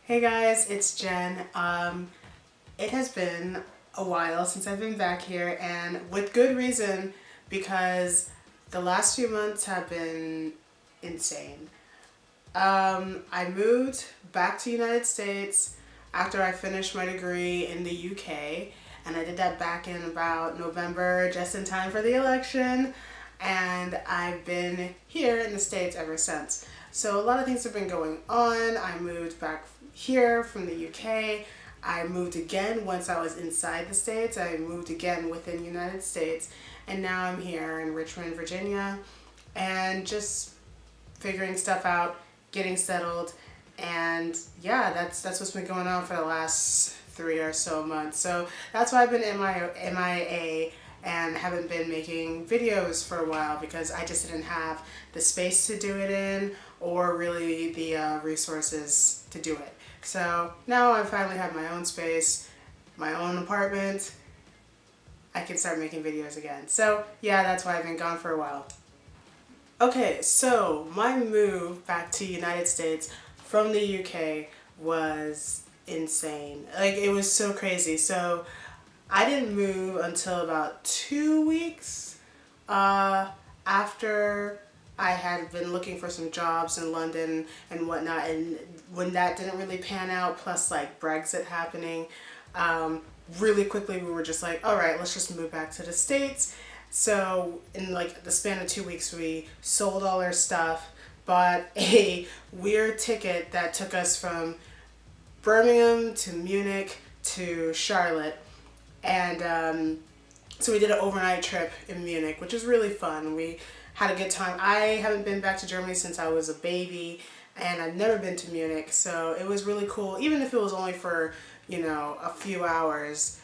Hey guys, it's Jen. It has been a while since I've been back here, and with good reason, because the last few months have been insane. I moved back to United States after I finished my degree in the UK, and I did that back in about November, just in time for the election, and I've been here in the States ever since. So a lot of things have been going on. I moved back here from the UK. I moved again once I was inside the States. I moved again within the United States, and now I'm here in Richmond, Virginia, and just figuring stuff out, getting settled, and yeah, that's what's been going on for the last 3 or so months. So that's why I've been MIA and haven't been making videos for a while, because I just didn't have the space to do it in, or really the resources to do it. So now I finally have my own space, my own apartment. I can start making videos again. So yeah, that's why I've been gone for a while. Okay, so my move back to United States from the UK was insane. Like, it was so crazy. So I didn't move until about 2 weeks after I had been looking for some jobs in London and whatnot, and when that didn't really pan out, plus like Brexit happening, really quickly we were just like, all right, let's just move back to the States. So in like the span of 2 weeks, we sold all our stuff, bought a weird ticket that took us from Birmingham to Munich to Charlotte, and so we did an overnight trip in Munich, which was really fun. We had a good time. I haven't been back to Germany since I was a baby, and I've never been to Munich, so it was really cool, even if it was only for, a few hours,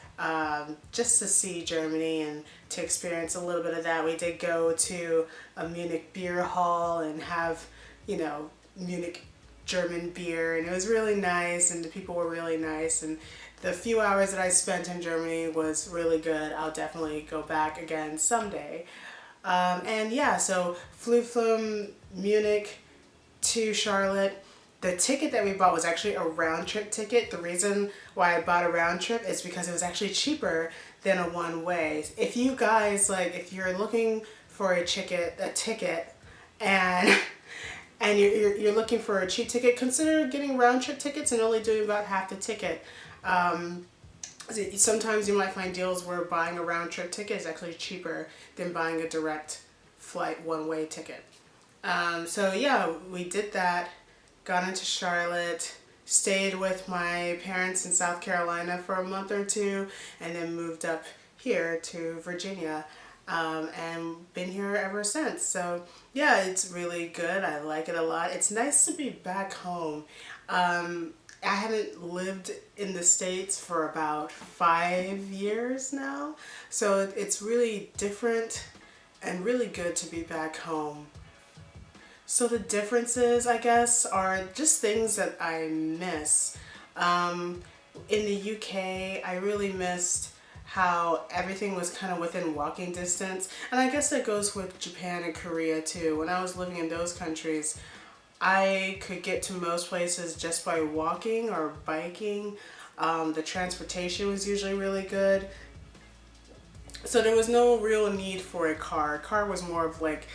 just to see Germany and to experience a little bit of that. We did go to a Munich beer hall and have, Munich German beer, and it was really nice, and the people were really nice, and the few hours that I spent in Germany was really good. I'll definitely go back again someday. And yeah, so flew from Munich to Charlotte. The ticket that we bought was actually a round trip ticket. The reason why I bought a round trip is because it was actually cheaper than a one way. If you guys, like, if you're looking for a ticket, and and you're looking for a cheap ticket, consider getting round trip tickets and only doing about half the ticket. Sometimes you might find deals where buying a round trip ticket is actually cheaper than buying a direct flight one way ticket. So yeah, we did that, got into Charlotte, stayed with my parents in South Carolina for a month or two, and then moved up here to Virginia, and been here ever since. So yeah, it's really good. I like it a lot. It's nice to be back home. I haven't lived in the States for about 5 years now, so it's really different and really good to be back home. So the differences, I guess, are just things that I miss. In the UK, I really missed how everything was kind of within walking distance, and I guess that goes with Japan and Korea too. When I was living in those countries, I could get to most places just by walking or biking. The transportation was usually really good. So there was no real need for a car. A car was more of like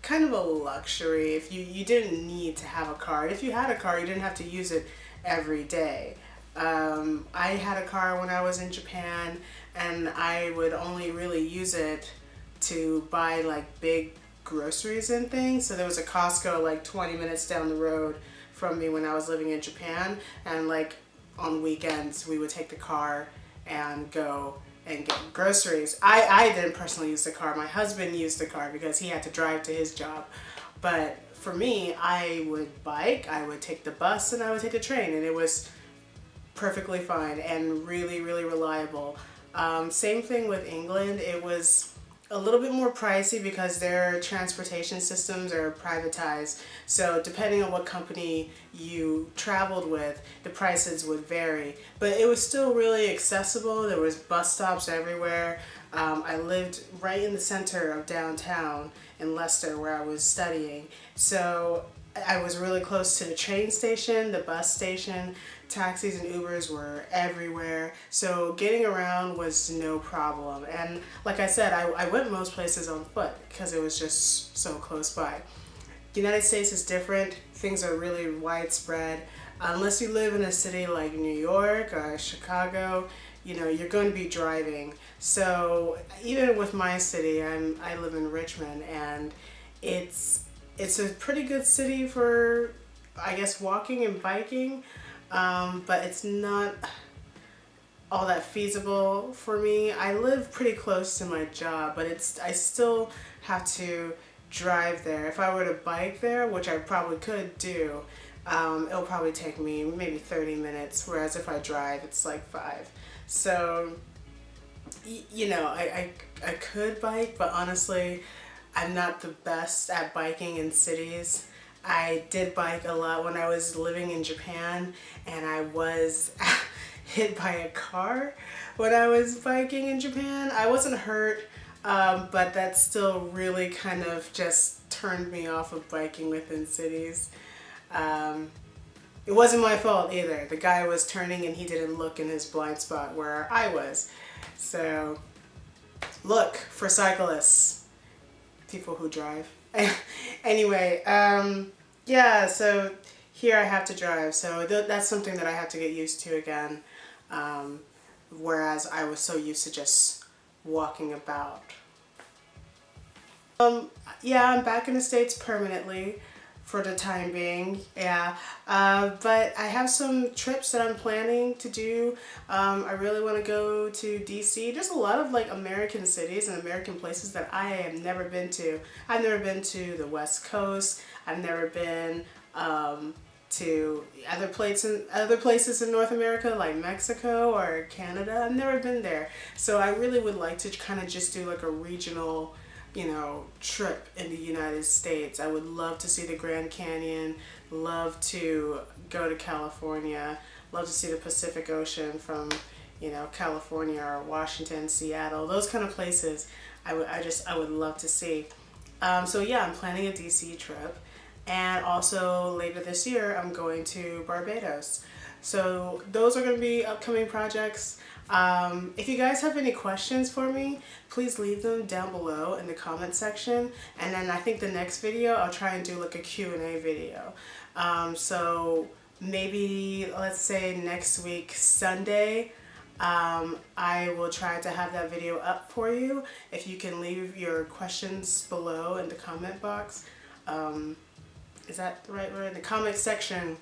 kind of a luxury. If you didn't need to have a car. If you had a car, you didn't have to use it every day. I had a car when I was in Japan, and I would only really use it to buy like big groceries and things. So there was a Costco like 20 minutes down the road from me when I was living in Japan, and like on weekends we would take the car and go and get groceries. I didn't personally use the car. My husband used the car because he had to drive to his job. But for me, I would bike, I would take the bus, and I would take the train, and it was perfectly fine and really, really reliable. Same thing with England. It was a little bit more pricey because their transportation systems are privatized. So depending on what company you traveled with, the prices would vary. But it was still really accessible. There was bus stops everywhere. I lived right in the center of downtown in Leicester where I was studying. So I was really close to the train station, the bus station. Taxis and Ubers were everywhere, so getting around was no problem. And like I said, I went most places on foot because it was just so close by. The United States is different. Things are really widespread. Unless you live in a city like New York or Chicago, you know, you're going to be driving. So even with my city, I live in Richmond, and it's a pretty good city for, I guess, walking and biking, but it's not all that feasible for me. I live pretty close to my job, but I still have to drive there. If I were to bike there, which I probably could do, it'll probably take me maybe 30 minutes, whereas if I drive, it's like 5. So, you know, I could bike, but honestly, I'm not the best at biking in cities. I did bike a lot when I was living in Japan, and I was hit by a car when I was biking in Japan. I wasn't hurt, but that still really kind of just turned me off of biking within cities. It wasn't my fault either. The guy was turning and he didn't look in his blind spot where I was. So look for cyclists, people who drive. Anyway, yeah, so here I have to drive. So that's something that I have to get used to again. Whereas I was so used to just walking about. Yeah, I'm back in the States permanently for the time being, yeah. But I have some trips that I'm planning to do. I really want to go to DC. There's a lot of like American cities and American places that I have never been to. I've never been to the West Coast. I've never been to other places in North America like Mexico or Canada. I've never been there. So I really would like to kind of just do like a regional, you know, trip in the United States. I would love to see the Grand Canyon, love to go to California, love to see the Pacific Ocean from, you know, California or Washington, Seattle, those kind of places I would love to see. So yeah, I'm planning a DC trip, and also later this year I'm going to Barbados. So those are going to be upcoming projects. If you guys have any questions for me, please leave them down below in the comment section, and then I think the next video I'll try and do like a Q&A video. So maybe let's say next week Sunday, I will try to have that video up for you. If you can leave your questions below in the comment box, is that the right word? In the comment section.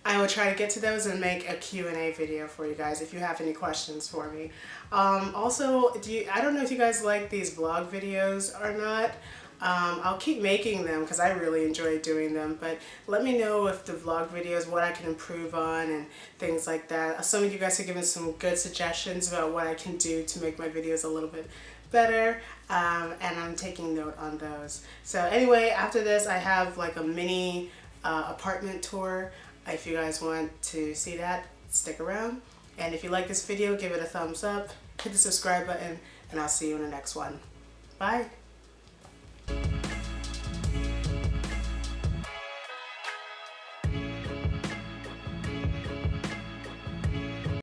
I will try to get to those and make a Q&A video for you guys if you have any questions for me. Also, I don't know if you guys like these vlog videos or not. I'll keep making them because I really enjoy doing them, but let me know if the vlog videos, what I can improve on and things like that. Some of you guys have given some good suggestions about what I can do to make my videos a little bit better, and I'm taking note on those. So anyway, after this I have like a mini apartment tour. If you guys want to see that, stick around. And if you like this video, give it a thumbs up, hit the subscribe button, and I'll see you in the next one. Bye.